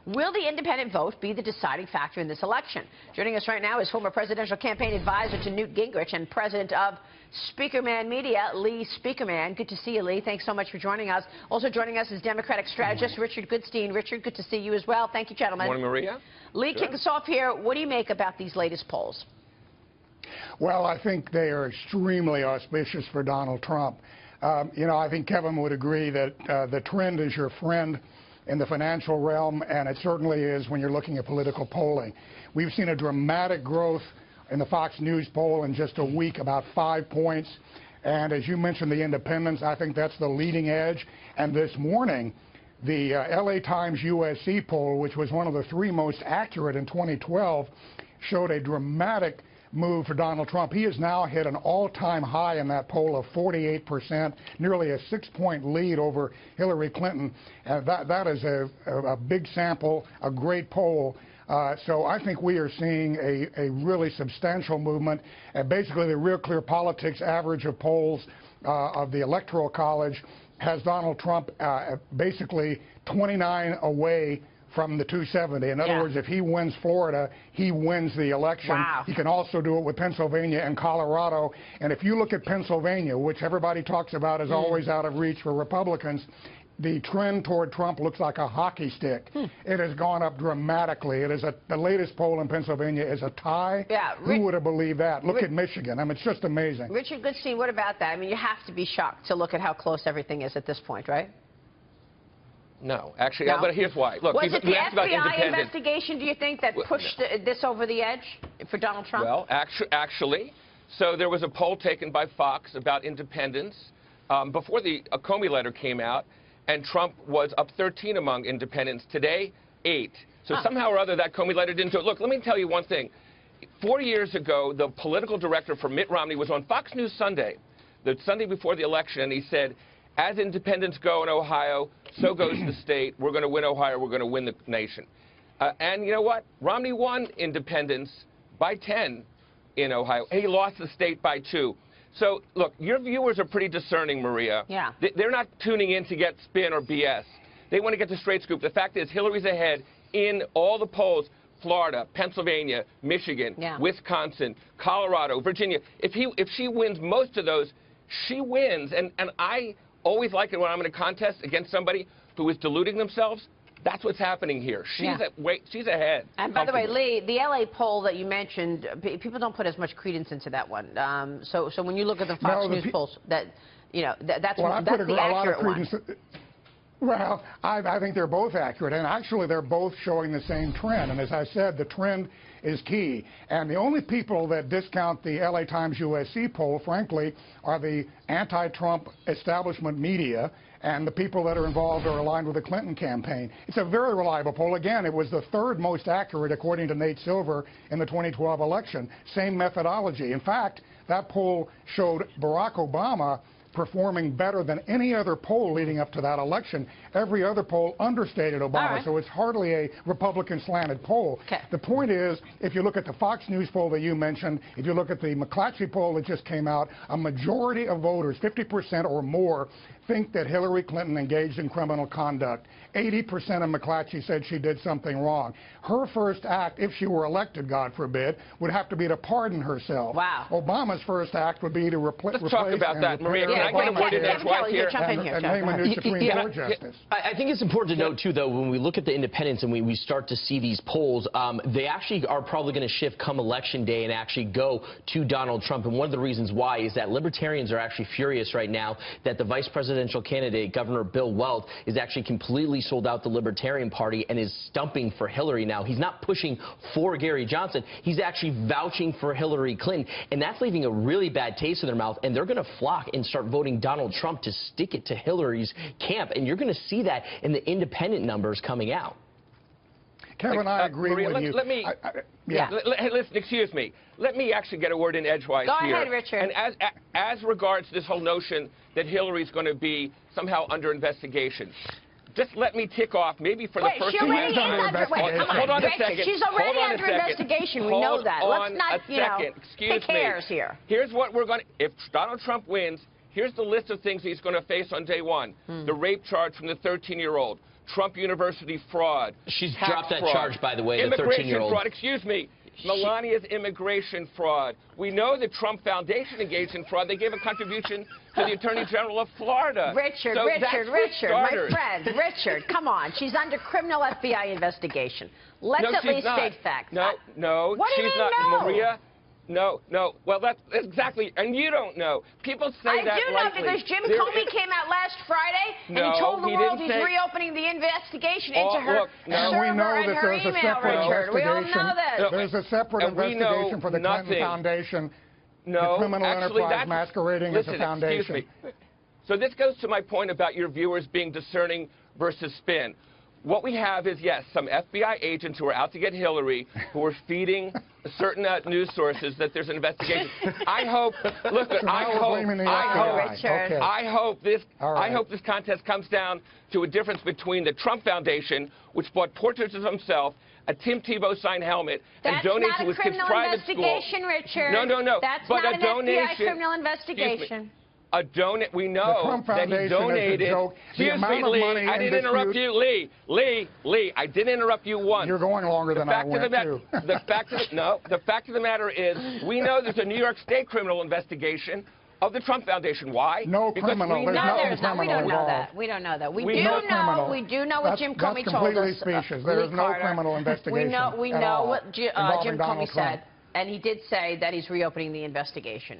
Will the independent vote be the deciding factor in this election? Joining us right now is former presidential campaign advisor to Newt Gingrich and president of SpiechermanMedia, Lee Spieckerman. Good to see you, Lee. Thanks so much for joining us. Also joining us is Democratic strategist Richard Goodstein. Richard, good to see you as well. Thank you, gentlemen. Good morning, Maria. Lee, kick us off here. What do you make about these latest polls? Well, I think they are extremely auspicious for Donald Trump. I think Kevin would agree that the trend is your friend in the financial realm, and it certainly is when you're looking at political polling. We've seen a dramatic growth in the Fox News poll in just a week, about 5 points. And as you mentioned, the independents, I think that's the leading edge. And this morning, the LA Times USC poll, which was one of the 3 most accurate in 2012, showed a dramatic move for Donald Trump. He has now hit an all-time high in that poll of 48%, nearly a 6-point lead over Hillary Clinton. That is a big sample, a great poll. So I think we are seeing a really substantial movement. And basically, the Real Clear Politics average of polls of the Electoral College has Donald Trump basically 29 away from the 270. In other words, if he wins Florida, he wins the election. Wow. He can also do it with Pennsylvania and Colorado. And if you look at Pennsylvania, which everybody talks about is always out of reach for Republicans, the trend toward Trump looks like a hockey stick. It has gone up dramatically. It is the latest poll in Pennsylvania is a tie. Yeah, who would have believed that? Look at Michigan. I mean, it's just amazing. Richard Goodstein, what about that? I mean, you have to be shocked to look at how close everything is at this point, right? No, actually, No? But here's why. Look, was it the asked about FBI investigation, do you think, that pushed this over the edge for Donald Trump? Well, actually, so there was a poll taken by Fox about independents before the Comey letter came out, and Trump was up 13 among independents. Today, 8. So somehow or other, that Comey letter didn't do it. Look, let me tell you one thing. 4 years ago, the political director for Mitt Romney was on Fox News Sunday, the Sunday before the election, and he said, as independents go in Ohio, so goes the state. We're going to win Ohio. We're going to win the nation. And you know what? Romney won independents by 10 in Ohio. He lost the state by 2. So, look, your viewers are pretty discerning, Maria. Yeah. They're not tuning in to get spin or BS. They want to get the straight scoop. The fact is, Hillary's ahead in all the polls. Florida, Pennsylvania, Michigan, Wisconsin, Colorado, Virginia. If she wins most of those, she wins. And I always like it when I'm in a contest against somebody who is deluding themselves. That's what's happening here. She's ahead. And by the way, Lee, the LA poll that you mentioned, people don't put as much credence into that one. So when you look at the Fox News polls, that's the accurate one. Well, I think they're both accurate, and actually they're both showing the same trend. And as I said, the trend is key. And the only people that discount the LA Times USC poll, frankly, are the anti-Trump establishment media and the people that are involved or aligned with the Clinton campaign. It's a very reliable poll. Again, it was the 3rd most accurate, according to Nate Silver, in the 2012 election. Same methodology. In fact, that poll showed Barack Obama performing better than any other poll leading up to that election. Every other poll understated Obama, so it's hardly a Republican-slanted poll. The point is, if you look at the Fox News poll that you mentioned, if you look at the McClatchy poll that just came out, a majority of voters, 50% or more, think that Hillary Clinton engaged in criminal conduct. 80% of McClatchy said she did something wrong. Her first act, if she were elected, God forbid, would have to be to pardon herself. Wow. Obama's first act would be to replace. Let's talk about that, Maria. Can I get a word in edgewise here? And name a new Supreme Court justice. I think it's important to note, too, though, when we look at the independents and we start to see these polls, they actually are probably going to shift come Election Day and actually go to Donald Trump. And one of the reasons why is that libertarians are actually furious right now that the vice presidential candidate, Governor Bill Weld, is actually completely sold out the Libertarian Party and is stumping for Hillary now. He's not pushing for Gary Johnson. He's actually vouching for Hillary Clinton. And that's leaving a really bad taste in their mouth. And they're going to flock and start voting Donald Trump to stick it to Hillary's camp. And you're going to see that in the independent numbers coming out. Kevin, I agree Maria, with you. Let me, listen, excuse me. Let me actually get a word in edgewise here. Go ahead, Richard. And as regards this whole notion that Hillary's going to be somehow under investigation, just let me tick off maybe for the first time. Hold on a second. She's already under investigation. We know that. Let's not, pick hairs here. Here's what we're going to, if Donald Trump wins, here's the list of things he's going to face on day one. The rape charge from the 13-year-old, Trump University fraud. She's tax dropped that fraud, charge, by the way, the immigration 13-year-old. fraud. Excuse me. Melania's immigration fraud. We know the Trump Foundation engaged in fraud. They gave a contribution to the Attorney General of Florida. Richard, So that's Richard, for my starters. friend, Richard, come on. She's under criminal FBI investigation. Let's No, at she's least not. state facts. No, What do you she's mean, not. no? Maria, no. Well, that's exactly, and you don't know. People say that I do know lightly. because Jim There Comey is- came out last Friday and No, he told the he world didn't he's say- reopening the investigation Oh, into her look, no. And we server know and that her there's a email, separate Richard. We all investigation. know this. No, There's a separate and we know investigation for the Clinton nothing. Foundation. No, the criminal actually, enterprise that's, masquerading listen, as a foundation. Excuse me. So this goes to my point about your viewers being discerning versus spin. What we have is, yes, some FBI agents who are out to get Hillary, who are feeding certain news sources that there's an investigation. I hope. Look, So now we're blaming the FBI. Okay. I hope this. All right. I hope this contest comes down to a difference between the Trump Foundation, which bought portraits of himself, a Tim Tebow signed helmet, and That's donated not to a his kid's criminal private school. investigation, Richard. No. That's but not a an donation. FBI criminal Excuse me. investigation. We The know Trump that he Foundation is a donated. joke. The Excuse amount me, of Lee. money I in didn't interrupt dispute- you, Lee. I didn't interrupt you once. You're going longer than I went, too. The fact of the matter is, we know there's a New York State criminal investigation of the Trump Foundation. Why? No Because criminal. we There's know- No, no there's not. We criminal don't know involved. that. We don't know that. We We do know criminal. We do know what Jim Comey That's told completely us. specious. There Lee is no Carter. criminal investigation We at know all what Jim involving Comey Donald Trump. said, and he did say that he's reopening the investigation.